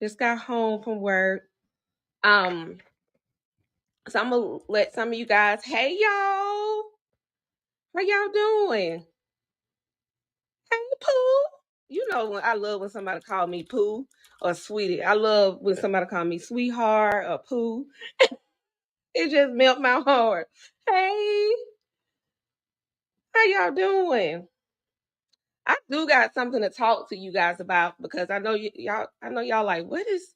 Just got home from work. Um, so I'm gonna let some of you guys. Hey y'all, how y'all doing? Hey Pooh. You know when I love when somebody call me Pooh or Sweetie. I love when somebody call me sweetheart or Pooh. It just melt my heart. Hey, how y'all doing? I do got something to talk to you guys about because I know y'all. I know y'all like what is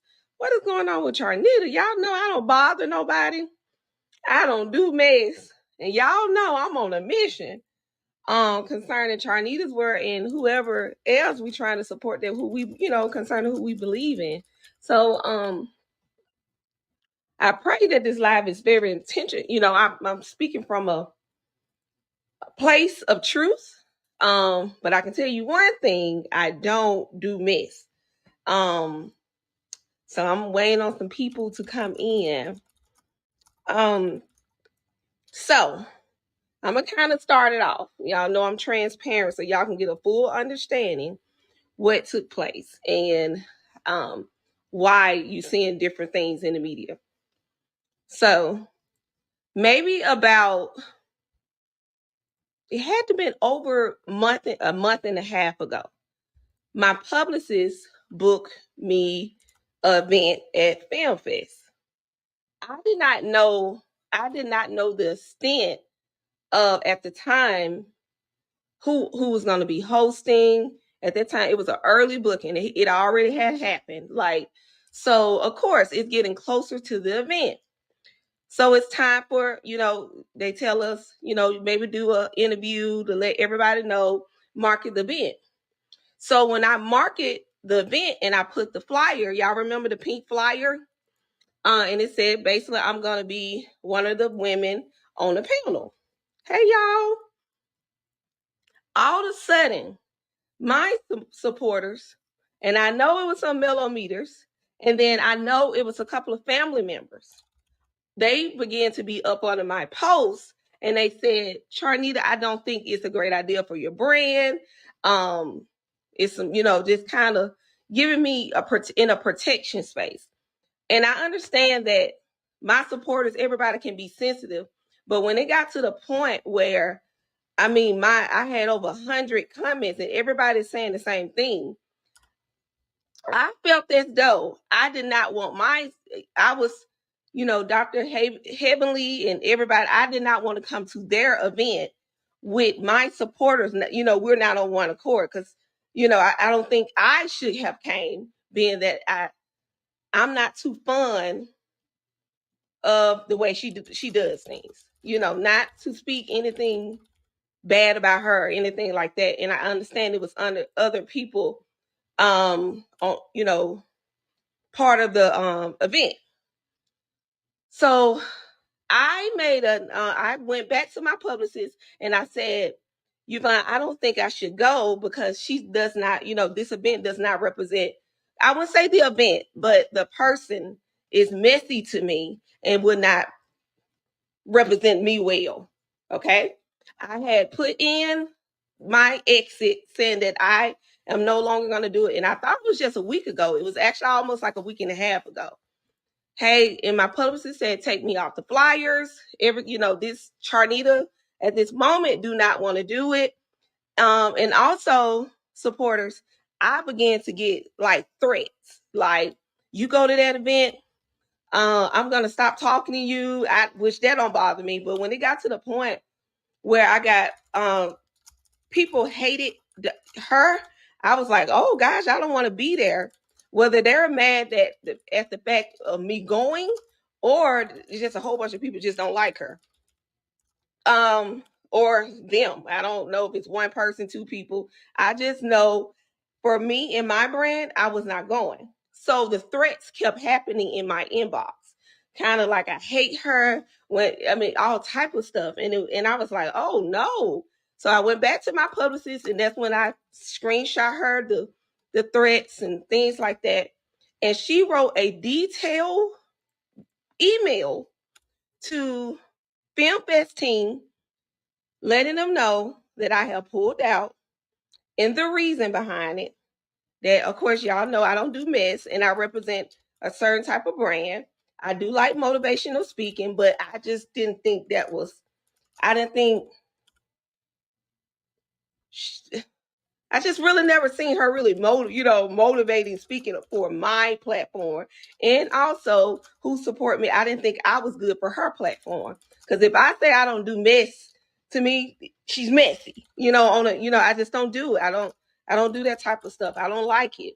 going on with Charnita? Y'all know I don't bother nobody. I don't do mess. And y'all know I'm on a mission concerning Charnita's word and whoever else we trying to support them, who we, concerning who we believe in. So I pray that this live is very intentional. I'm speaking from a place of truth. But I can tell you one thing, I don't do mess. Um, so I'm waiting on some people to come in. Um, so I'm gonna kind of start it off. Y'all know I'm transparent, so y'all can get a full understanding what took place and why you seeing different things in the media. So maybe about it had to been over a month and a half ago. My publicist booked me an event at Film Fest. I did not know. I did not know the extent of at the time who was going to be hosting. At that time, it was an early booking. It already had happened. So of course, it's getting closer to the event. So it's time for, they tell us, maybe do an interview to let everybody know, market the event. So when I market the event and I put the flyer, y'all remember the pink flyer? And it said basically I'm gonna be one of the women on the panel. Hey y'all. All of a sudden, my supporters, and I know it was some melometers, and then I know it was a couple of family members. They began to be up under my post, and they said, "Charnita, I don't think it's a great idea for your brand. It's some, just kind of giving me in a protection space." And I understand that my supporters, everybody can be sensitive, but when it got to the point where I had over 100 comments and everybody's saying the same thing. I felt as though I did not want I was, Dr. Heavenly and everybody, I did not want to come to their event with my supporters. We're not on one accord because, I don't think I should have came, being that I'm not too fond of the way she does things. Not to speak anything bad about her or anything like that. And I understand it was under other people on part of the event. So I went back to my publicist and I said, Yvonne, I don't think I should go because she does not, this event does not represent, I wouldn't say the event, but the person is messy to me and would not represent me well. Okay. I had put in my exit saying that I am no longer going to do it. And I thought it was just a week ago. It was actually almost like a week and a half ago. Hey, and my publicist said, take me off the flyers. This Charnita at this moment do not want to do it. And also supporters, I began to get like threats. Like, you go to that event, I'm gonna stop talking to you. Which that don't bother me. But when it got to the point where I got people hated her, I was like, oh gosh, I don't want to be there. Whether they're mad at the fact of me going, or it's just a whole bunch of people just don't like her. Or them. I don't know if it's one person, two people. I just know for me and my brand, I was not going. So the threats kept happening in my inbox. Kind of like I hate her, all type of stuff. And I was like, oh no. So I went back to my publicist, and that's when I screenshot her the threats and things like that. And she wrote a detailed email to Film Fest team, letting them know that I have pulled out and the reason behind it. that, of course, y'all know I don't do mess, and I represent a certain type of brand. I do like motivational speaking, but I just didn't think that was, I didn't think, I just really never seen her really motivating speaking for my platform. And also who support me, I didn't think I was good for her platform. Because if I say I don't do mess, to me, she's messy. I just don't do it. I don't do that type of stuff. I don't like it.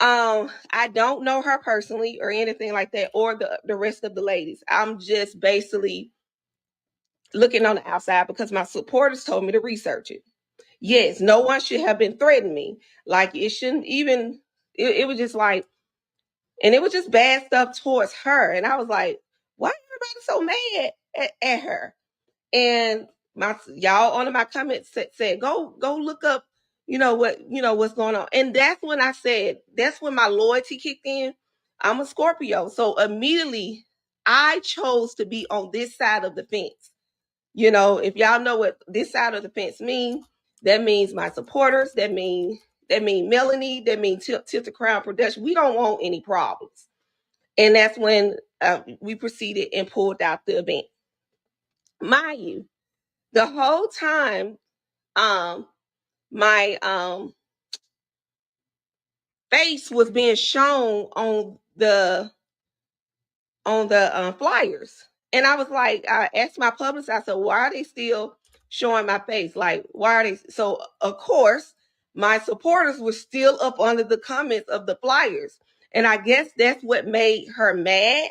I don't know her personally or anything like that, or the rest of the ladies. I'm just basically looking on the outside because my supporters told me to research it. Yes, no one should have been threatening me. Like, it shouldn't even, it was just like, and it was just bad stuff towards her. And I was like, why everybody so mad at her? And y'all on my comments said, go look up, what's going on. And that's when I said, that's when my loyalty kicked in. I'm a Scorpio. So immediately I chose to be on this side of the fence. If y'all know what this side of the fence means, that means my supporters, that mean Melanie, that means Tilt the Crown Production. We don't want any problems. And that's when we proceeded and pulled out the event. Mind you, the whole time, my face was being shown on the flyers. And I was like, I asked my publicist, I said, why are they still showing my face? Like, why are they? So, of course, my supporters were still up under the comments of the flyers. And I guess that's what made her mad,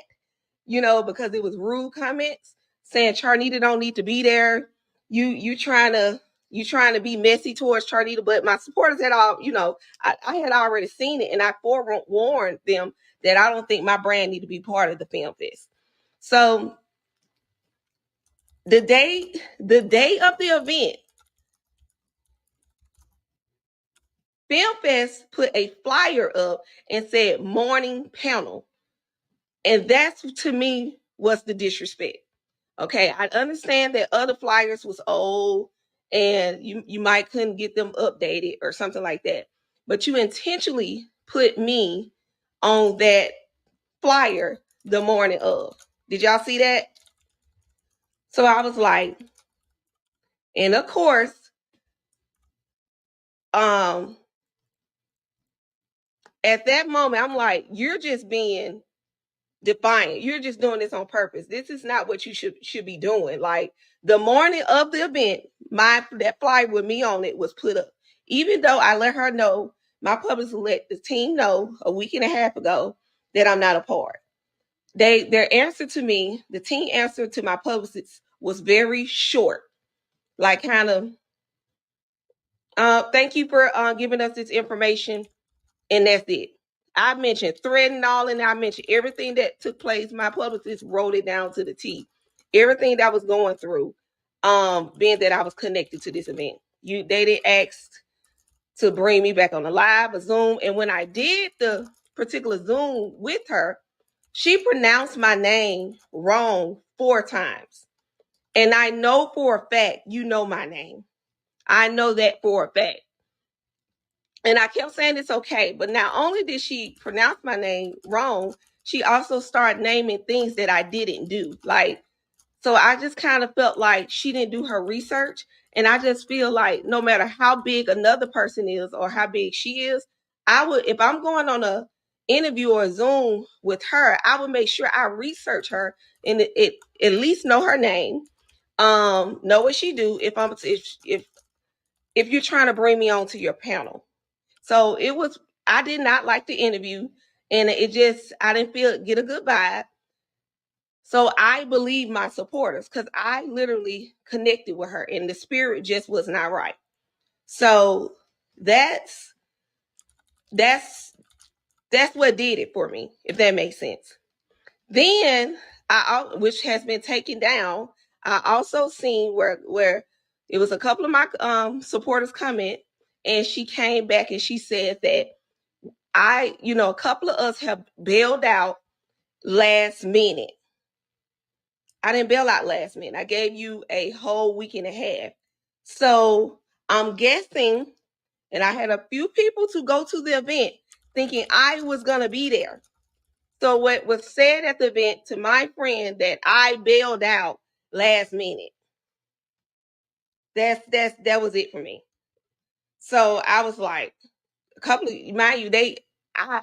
because it was rude comments saying Charnita don't need to be there. You trying to be messy towards Charnita, but my supporters had all, I had already seen it, and I forewarned them that I don't think my brand need to be part of the film fest. So the day of the event, Film Fest put a flyer up and said morning panel. And that's, to me, was the disrespect. Okay, I understand that other flyers was old and you might couldn't get them updated or something like that. But you intentionally put me on that flyer the morning of. Did y'all see that? So I was like, and of course, at that moment, I'm like, you're just being defiant. You're just doing this on purpose. This is not what you should be doing. Like, the morning of the event, that flyer with me on it was put up. Even though I let her know, my publicist let the team know a week and a half ago that I'm not a part. Their answer to me, the team answer to my publicist, was very short. Like, kind of, thank you for giving us this information, and that's it. I mentioned thread and all, and I mentioned everything that took place. My publicist wrote it down to the T. Everything that I was going through, being that I was connected to this event. They didn't ask to bring me back on the live or Zoom. And when I did the particular Zoom with her, she pronounced my name wrong 4 times. And I know for a fact, my name. I know that for a fact. And I kept saying it's okay. But not only did she pronounce my name wrong, she also started naming things that I didn't do. So I just kind of felt like she didn't do her research. And I just feel like no matter how big another person is or how big she is, if I'm going on a interview or a Zoom with her, I would make sure I research her and it at least know her name, know what she do if you're trying to bring me onto your panel. So I did not like the interview, and I didn't get a good vibe. So I believe my supporters because I literally connected with her and the spirit just was not right. So that's what did it for me, if that makes sense. Then which has been taken down, I also seen where it was a couple of my supporters comment, and she came back and she said that a couple of us have bailed out last minute. I didn't bail out last minute. I gave you a whole week and a half. So I'm guessing, And I had a few people to go to the event thinking I was going to be there. So what was said at the event to my friend that I bailed out last minute. That was it for me. So I was like, a couple of, mind you, I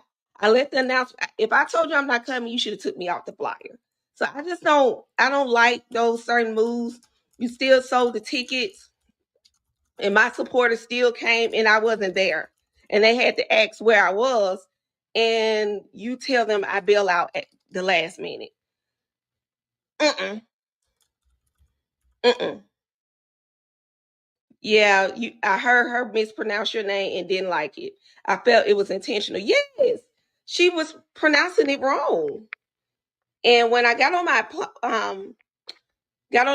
let the announcement. If I told you I'm not coming, you should have took me off the flyer. So I don't like those certain moves. You still sold the tickets, and my supporters still came, and I wasn't there, and they had to ask where I was, and you tell them I bail out at the last minute. Mm-mm. Mm-mm. Yeah, I heard her mispronounce your name and didn't like it. I felt it was intentional. Yes, she was pronouncing it wrong. And when I got on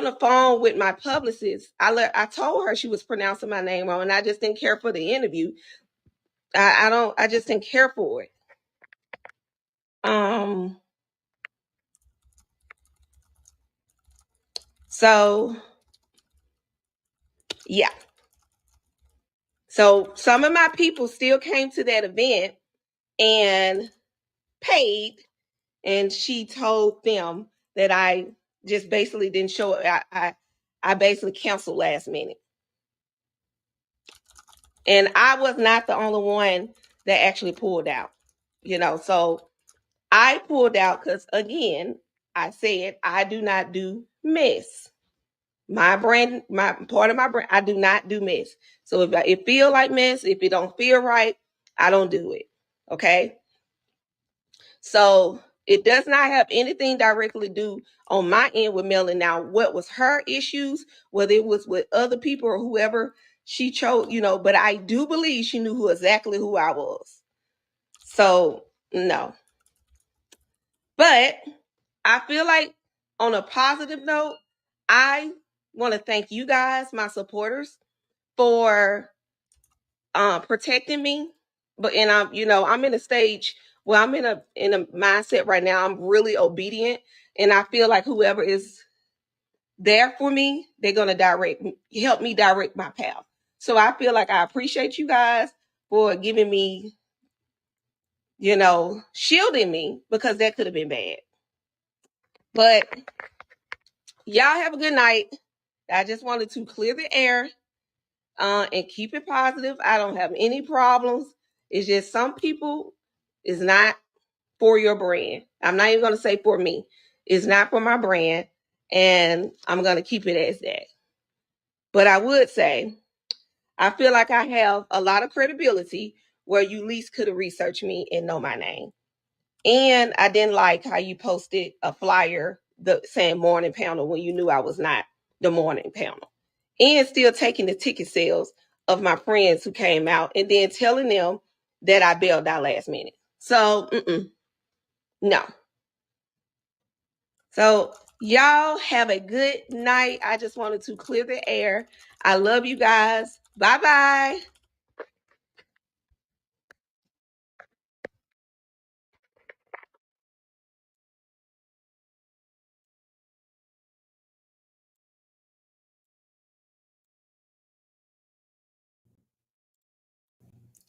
the phone with my publicist, I told her she was pronouncing my name wrong, and I just didn't care for the interview. I just didn't care for it. Um so yeah. So some of my people still came to that event and paid, and she told them that I just basically didn't show up. I basically canceled last minute. And I was not the only one that actually pulled out, So I pulled out because, again, I said I do not do mess. My brand, my part of my brand, I do not do mess. So if it feel like mess, if it don't feel right, I don't do it. Okay. So it does not have anything directly to do on my end with Melanie. Now, what was her issues, whether it was with other people or whoever she chose, but I do believe she knew exactly who I was. So, no. But I feel like on a positive note, I want to thank you guys, my supporters, for protecting me. But and I'm in a stage where I'm in a mindset right now. I'm really obedient, and I feel like whoever is there for me, they're gonna help me direct my path. So I feel like I appreciate you guys for giving me, shielding me, because that could have been bad. But y'all have a good night. I just wanted to clear the air and keep it positive. I don't have any problems. It's just some people is not for your brand. I'm not even going to say for me. It's not for my brand, and I'm going to keep it as that. But I would say I feel like I have a lot of credibility where you at least could have researched me and know my name. And I didn't like how you posted a flyer saying morning panel when you knew I was not the morning panel. And still taking the ticket sales of my friends who came out and then telling them that I bailed out last minute. So, no. So, y'all have a good night. I just wanted to clear the air. I love you guys. Bye bye.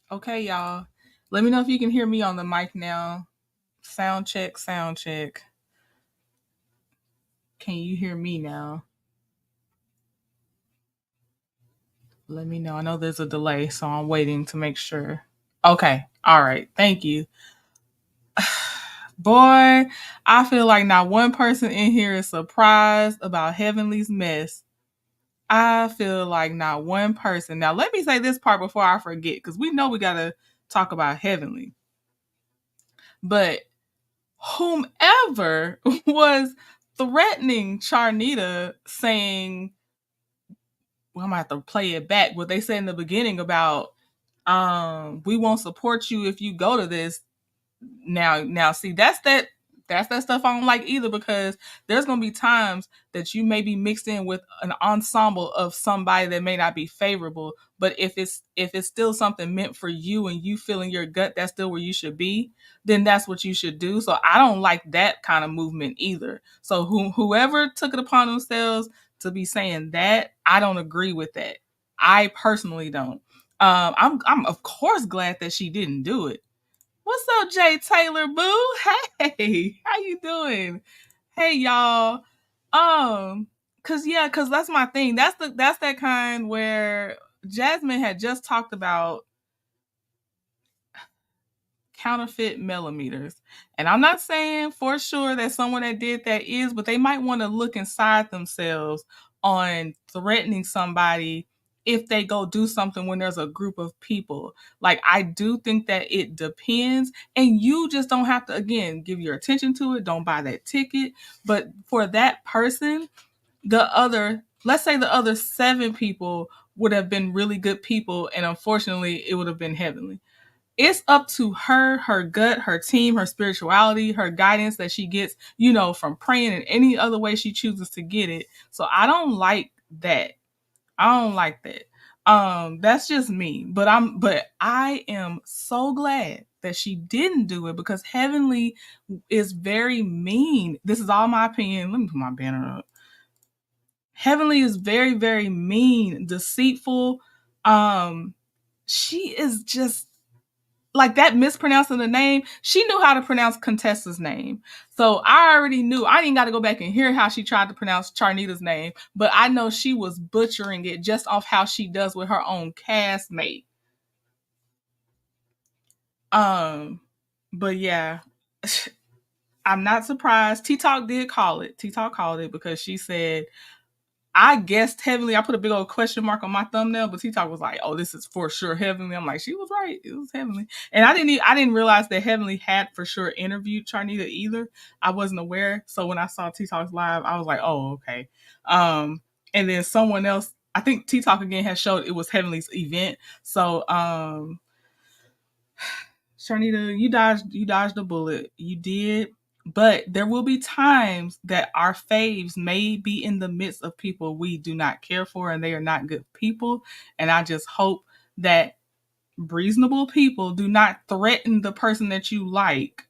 Okay, y'all. Let me know if you can hear me on the mic now. Sound check, sound check. Can you hear me now? Let me know. I know there's a delay, so I'm waiting to make sure. Okay. All right. Thank you. Boy, I feel like not one person in here is surprised about Heavenly's mess. I feel like not one person. Now, let me say this part before I forget, because we know we got to talk about Heavenly. But whomever was threatening Charnita, saying, well, I'm gonna have to play it back, what they said in the beginning about we won't support you if you go to this. Now see, that's that stuff I don't like either, because there's gonna be times that you may be mixed in with an ensemble of somebody that may not be favorable, but if it's still something meant for you and you feel in your gut that's still where you should be, then that's what you should do. So I don't like that kind of movement either. So whoever took it upon themselves to be saying that, I don't agree with that. I personally don't. I'm of course glad that she didn't do it. What's up, Jay Taylor Boo? Hey, how you doing? Hey y'all. Cause that's my thing. That's that kind where Jasmine had just talked about counterfeit melometers. And I'm not saying for sure that someone that did that is, but they might want to look inside themselves on threatening somebody if they go do something when there's a group of people. Like, I do think that it depends, and you just don't have to, again, give your attention to it. Don't buy that ticket. But for that person, let's say the other 7 people would have been really good people, and unfortunately it would have been heavenly. It's up to her, her gut, her team, her spirituality, her guidance that she gets, from praying in any other way she chooses to get it. So I don't like that. I don't like that. That's just me. But I am so glad that she didn't do it, because Heavenly is very mean. This is all my opinion. Let me put my banner up. Heavenly is very, very mean, deceitful. She is just like that, mispronouncing the name. She knew how to pronounce Contessa's name. So I already knew. I didn't got to go back and hear how she tried to pronounce Charnita's name, but I know she was butchering it just off how she does with her own castmate. But yeah, I'm not surprised. T-Talk did call it. T-Talk called it because she said, I guessed Heavenly. I put a big old question mark on my thumbnail, but T-Talk was like, "Oh, this is for sure Heavenly." I'm like, she was right. It was Heavenly, and I didn't realize that Heavenly had for sure interviewed Charnita either. I wasn't aware. So when I saw T-Talk's live, I was like, "Oh, okay." And then someone else, I think T-Talk again has showed it was Heavenly's event. So Charnita, you dodged a bullet. You did. But there will be times that our faves may be in the midst of people we do not care for, and they are not good people. And I just hope that reasonable people do not threaten the person that you like,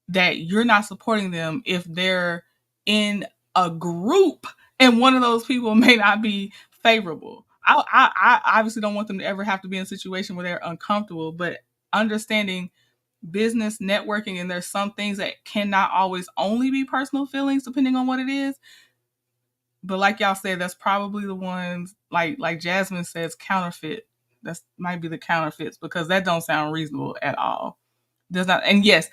that you're not supporting them if they're in a group and one of those people may not be favorable. I obviously don't want them to ever have to be in a situation where they're uncomfortable, but understanding business networking, and there's some things that cannot always only be personal feelings depending on what it is. But like y'all said, that's probably the ones, like Jasmine says, counterfeit. That might be the counterfeits, because that don't sound reasonable at all. Does not. And yes,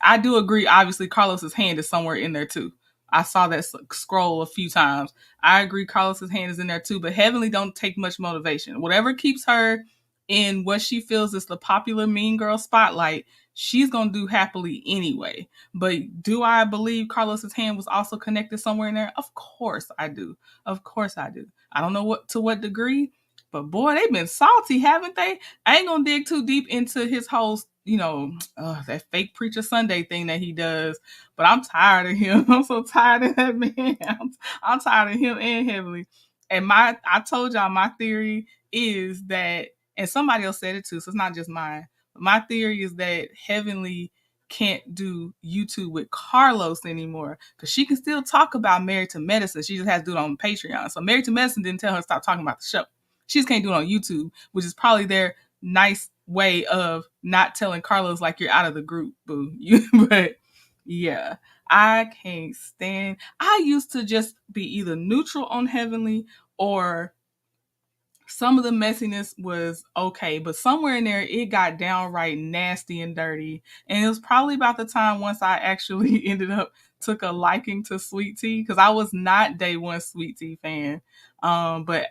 I do agree. Obviously, Carlos's hand is somewhere in there too. I saw that scroll a few times. I agree, Carlos's hand is in there too. But Heavenly don't take much motivation. Whatever keeps her in what she feels is the popular mean girl spotlight, she's gonna do happily anyway. But do I believe Carlos's hand was also connected somewhere in there? Of course I do. Of course I do. I don't know to what degree, but boy, they've been salty, haven't they? I ain't gonna dig too deep into his whole, that fake preacher Sunday thing that he does. But I'm tired of him. I'm so tired of that man. I'm tired of him and Heavenly. And I told y'all my theory is that, and somebody else said it too, so it's not just mine. My theory is that Heavenly can't do YouTube with Carlos anymore, because she can still talk about Married to Medicine. She just has to do it on Patreon. So Married to Medicine didn't tell her to stop talking about the show. She just can't do it on YouTube, which is probably their nice way of not telling Carlos like you're out of the group, boo. But yeah, I can't stand. I used to just be either neutral on Heavenly, or some of the messiness was okay, but somewhere in there it got downright nasty and dirty. And it was probably about the time once I actually ended up took a liking to Sweet Tea, because I was not day one Sweet Tea fan. But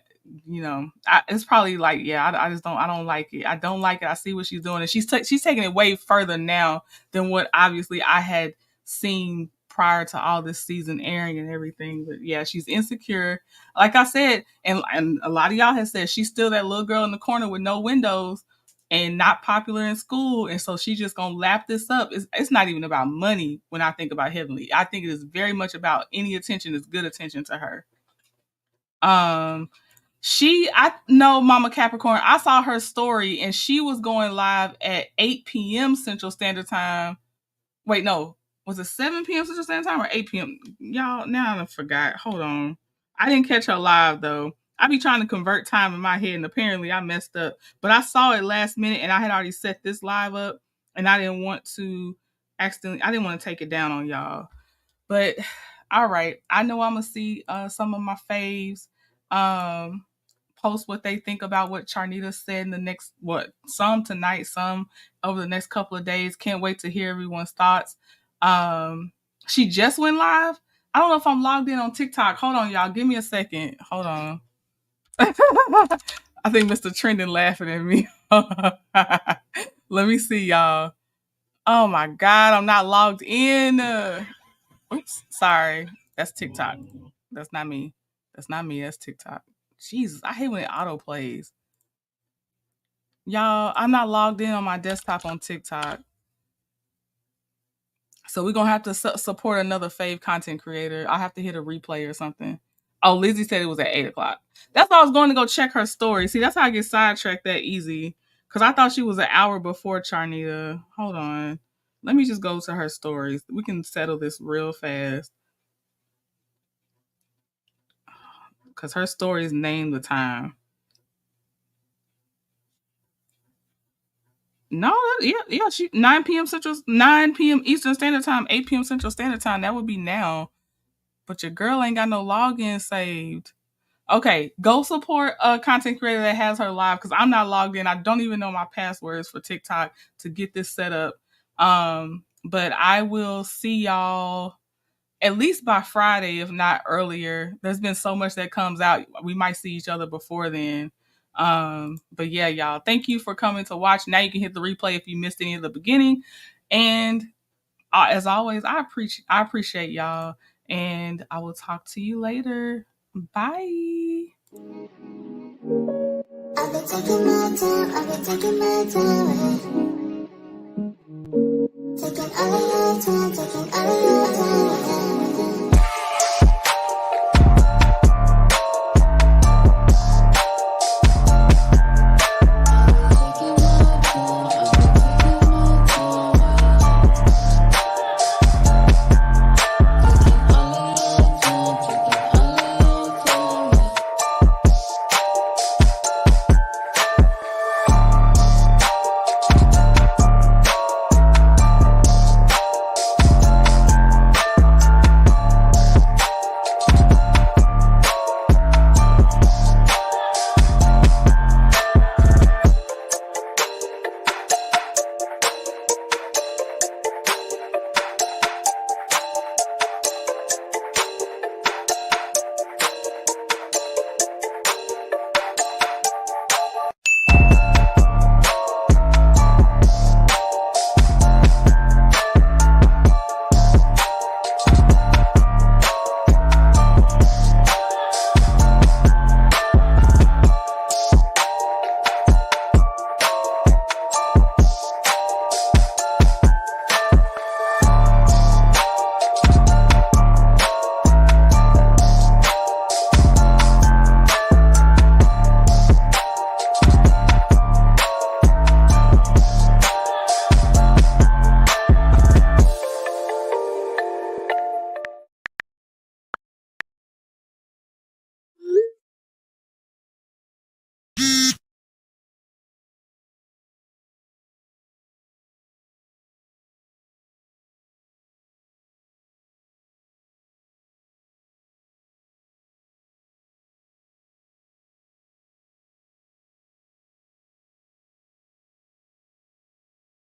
it's probably like, yeah, I don't like it. I don't like it. I see what she's doing, and she's taking it way further now than what obviously I had seen prior to all this season airing and everything. But yeah, she's insecure, like I said, and a lot of y'all have said she's still that little girl in the corner with no windows and not popular in school, and so she's just gonna lap this up. It's not even about money when I think about Heavenly. I think it is very much about any attention is good attention to her. I know Mama Capricorn. I saw her story, and she was going live at 8 p.m. Central Standard Time. Wait, no, was it 7 p.m. Central Standard Time or 8 p.m.? Y'all, now I forgot. Hold on. I didn't catch her live though. I be trying to convert time in my head, and apparently I messed up. But I saw it last minute, and I had already set this live up, and I didn't want to take it down on y'all. But all right, I know I'm gonna see some of my faves post what they think about what Charnita said in the next some tonight, some over the next couple of days. Can't wait to hear everyone's thoughts. She just went live. I don't know if I'm logged in on TikTok. Hold on, y'all. Give me a second. Hold on. I think Mr. Trendon laughing at me. Let me see, y'all. Oh my God, I'm not logged in. Oops, sorry. That's TikTok. That's not me. That's not me. That's TikTok. Jesus, I hate when it auto plays. Y'all, I'm not logged in on my desktop on TikTok. So we're going to have to support another fave content creator. I'll have to hit a replay or something. Oh, Lizzie said it was at 8 o'clock. That's why I was going to go check her story. See, that's how I get sidetracked that easy. Because I thought she was an hour before Charnita. Hold on. Let me just go to her stories. We can settle this real fast. Because her stories name the time. No, yeah, she 9 p.m. Central, 9 p.m. Eastern Standard Time, 8 p.m. Central Standard Time. That would be now. But your girl ain't got no login saved. Okay, go support a content creator that has her live because I'm not logged in. I don't even know my passwords for TikTok to get this set up. But I will see y'all at least by Friday, if not earlier. There's been so much that comes out. We might see each other before then. But yeah, y'all, thank you for coming to watch. Now you can hit the replay if you missed any of the beginning. And as always, I appreciate y'all. And I will talk to you later. Bye. I've been taking my time. Taking all of your time. Taking